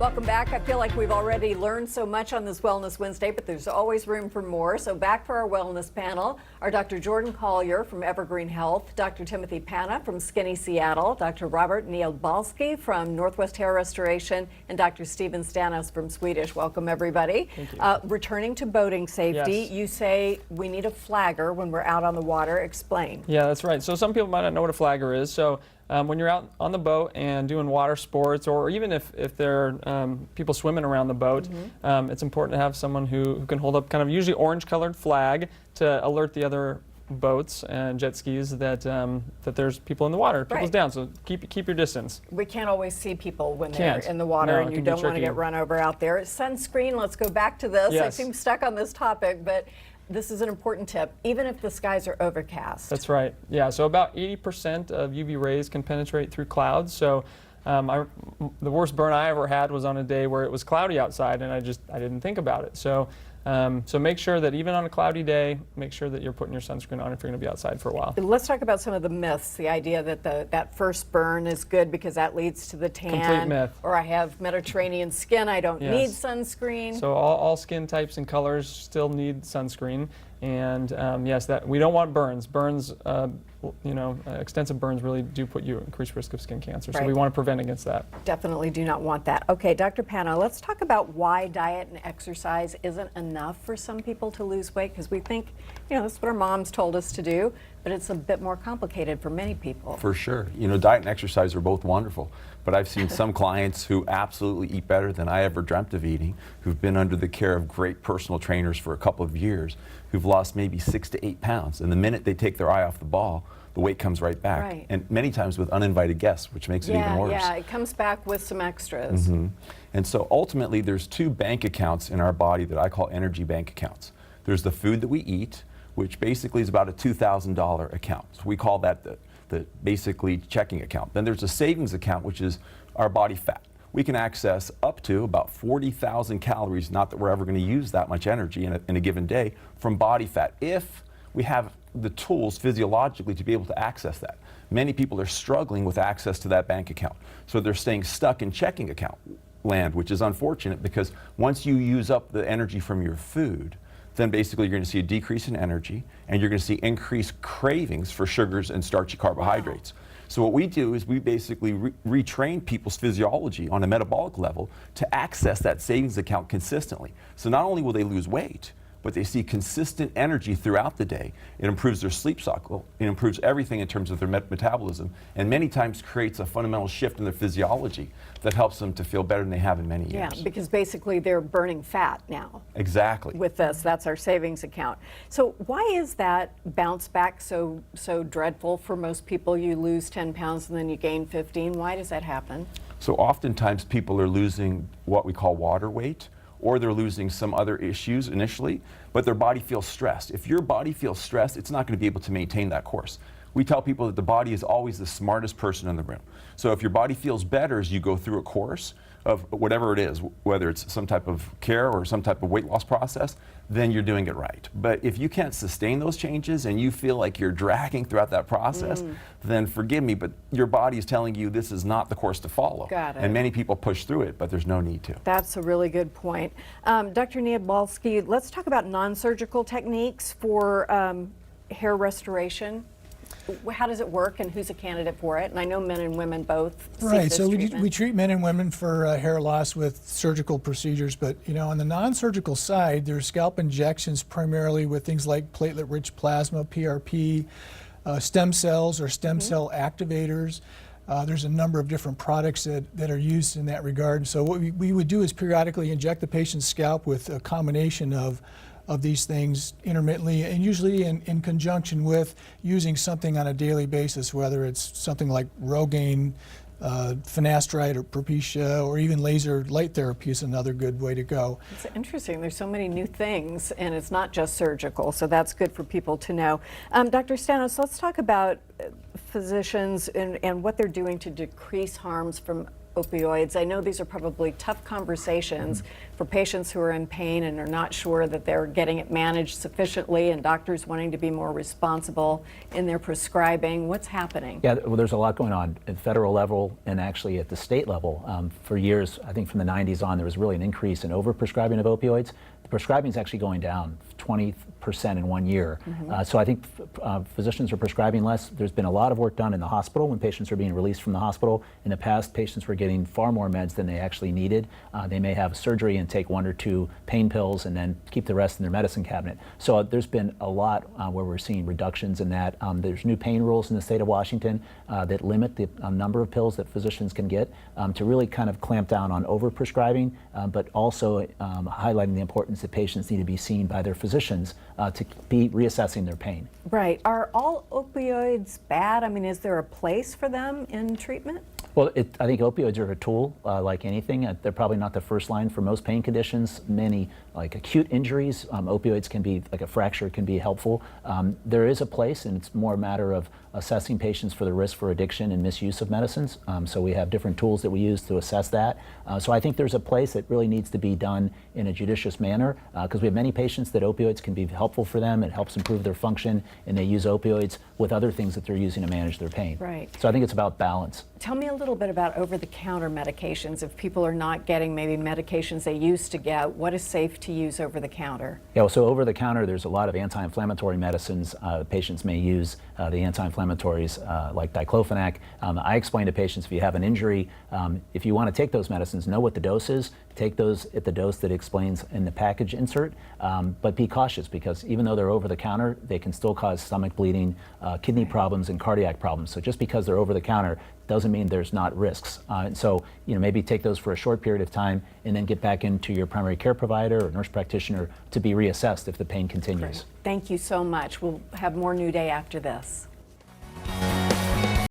Welcome back. I feel like we've already learned so much on this Wellness Wednesday, but there's always room for more. So back for our wellness panel are Dr. Jordan Collier from Evergreen Health, Dr. Timothy Panah from Skinny Seattle, Dr. Robert Niedbalski from Northwest Hair Restoration, and Dr. Stanos from Swedish. Welcome, everybody. Thank you. Returning to boating safety, Yes. You say we need a flagger when we're out on the water. Explain. Yeah, that's right. So some people might not know what a flagger is. So when you're out on the boat and doing water sports, or even if there are people swimming around the boat, it's important to have someone who can hold up kind of usually orange-colored flag to alert the other boats and jet skis that that there's people in the water, people's down. So keep your distance. We can't always see people when they're in the water, No, and it you can be don't want to tricky. get run over out there. Sunscreen, let's go back to this. I Yes. seem stuck on this topic, but this is an important tip, even if the skies are overcast. That's right. Yeah, so about 80% of UV rays can penetrate through clouds. So the worst burn I ever had was on a day where it was cloudy outside, and I didn't think about it. So so make sure that even on a cloudy day, make sure that you're putting your sunscreen on if you're going to be outside for a while. Let's talk about some of the myths. The idea that that first burn is good because that leads to the tan. Complete myth. Or I have Mediterranean skin, I don't need sunscreen. So all skin types and colors still need sunscreen. And yes, that we don't want burns. Burns, extensive burns really do put you at increased risk of skin cancer. So we want to prevent against that. Definitely do not want that. Okay, Dr. Panah, let's talk about why diet and exercise isn't enough for some people to lose weight, because we think, that's what our moms told us to do, but it's a bit more complicated for many people. For sure. Diet and exercise are both wonderful, but I've seen some clients who absolutely eat better than I ever dreamt of eating, who've been under the care of great personal trainers for a couple of years, who've lost maybe 6 to 8 pounds. And the minute they take their eye off the ball, the weight comes right back. Right. And many times with uninvited guests, which makes it even worse. Yeah, it comes back with some extras. And so ultimately, there's 2 bank accounts in our body that I call energy bank accounts. There's the food that we eat, which basically is about a $2,000 account. So we call that the basically checking account. Then there's a savings account, which is our body fat. We can access up to about 40,000 calories, not that we're ever going to use that much energy in a given day, from body fat, if we have the tools physiologically to be able to access that. Many people are struggling with access to that bank account. So they're staying stuck in checking account land, which is unfortunate, because once you use up the energy from your food, then basically you're going to see a decrease in energy, and you're going to see increased cravings for sugars and starchy carbohydrates. So what we do is we basically retrain people's physiology on a metabolic level to access that savings account consistently. So not only will they lose weight, but they see consistent energy throughout the day. It improves their sleep cycle. It improves everything in terms of their metabolism, and many times creates a fundamental shift in their physiology that helps them to feel better than they have in many years. Yeah, because basically they're burning fat now. Exactly. With this, that's our savings account. So why is that bounce back so dreadful for most people? You lose 10 pounds and then you gain 15. Why does that happen? So oftentimes people are losing what we call water weight, or they're losing some other issues initially, but their body feels stressed. If your body feels stressed, it's not going to be able to maintain that course. We tell people that the body is always the smartest person in the room. So if your body feels better as you go through a course of whatever it is, whether it's some type of care or some type of weight loss process, then you're doing it right. But if you can't sustain those changes and you feel like you're dragging throughout that process, then forgive me, but your body is telling you this is not the course to follow. Got it. And many people push through it, but there's no need to. That's a really good point. Dr. Niedbalski, let's talk about non-surgical techniques for hair restoration. How does it work, and who's a candidate for it? And I know men and women both seek this so treatment. we treat men and women for hair loss with surgical procedures, but on the non-surgical side, there's scalp injections primarily with things like platelet-rich plasma, PRP, stem cells or stem cell activators. There's a number of different products that are used in that regard. So what we would do is periodically inject the patient's scalp with a combination of these things intermittently, and usually in conjunction with using something on a daily basis, whether it's something like Rogaine, finasteride or Propecia, or even laser light therapy is another good way to go. It's interesting. There's so many new things, and it's not just surgical, so that's good for people to know. Dr. Stanos, let's talk about physicians and what they're doing to decrease harms from opioids. I know these are probably tough conversations for patients who are in pain and are not sure that they're getting it managed sufficiently, and doctors wanting to be more responsible in their prescribing. What's happening? Yeah, well, there's a lot going on at the federal level and actually at the state level. For years, I think from the 90s on, there was really an increase in overprescribing of opioids. The prescribing is actually going down 20% in 1 year. So I think physicians are prescribing less. There's been a lot of work done in the hospital when patients are being released from the hospital. In the past, patients were getting far more meds than they actually needed. They may have surgery and take 1 or 2 pain pills and then keep the rest in their medicine cabinet. So there's been a lot where we're seeing reductions in that. There's new pain rules in the state of Washington that limit the number of pills that physicians can get to really kind of clamp down on overprescribing, but also highlighting the importance that patients need to be seen by their physicians to be reassessing their pain. Right. Are all opioids bad? I mean, is there a place for them in treatment? Well, I think opioids are a tool like anything. They're probably not the first line for most pain conditions. Many, like acute injuries, opioids can be, like a fracture, can be helpful. There is a place, and it's more a matter of assessing patients for the risk for addiction and misuse of medicines. So we have different tools that we use to assess that. So I think there's a place that really needs to be done in a judicious manner, because we have many patients that opioids can be helpful for them. It helps improve their function, and they use opioids with other things that they're using to manage their pain. Right. So I think it's about balance. Tell me a little bit about over-the-counter medications. If people are not getting maybe medications they used to get, what is safe to use over-the-counter? Yeah, well, so over-the-counter, there's a lot of anti-inflammatory medicines. Patients may use the anti-inflammatories like diclofenac. I explain to patients, if you have an injury, if you want to take those medicines, know what the dose is. Take those at the dose that explains in the package insert, but be cautious, because even though they're over-the-counter, they can still cause stomach bleeding, kidney problems, and cardiac problems. So just because they're over-the-counter doesn't mean there's not risks. And so, maybe take those for a short period of time and then get back into your primary care provider or nurse practitioner to be reassessed if the pain continues. Great. Thank you so much. We'll have more New Day after this.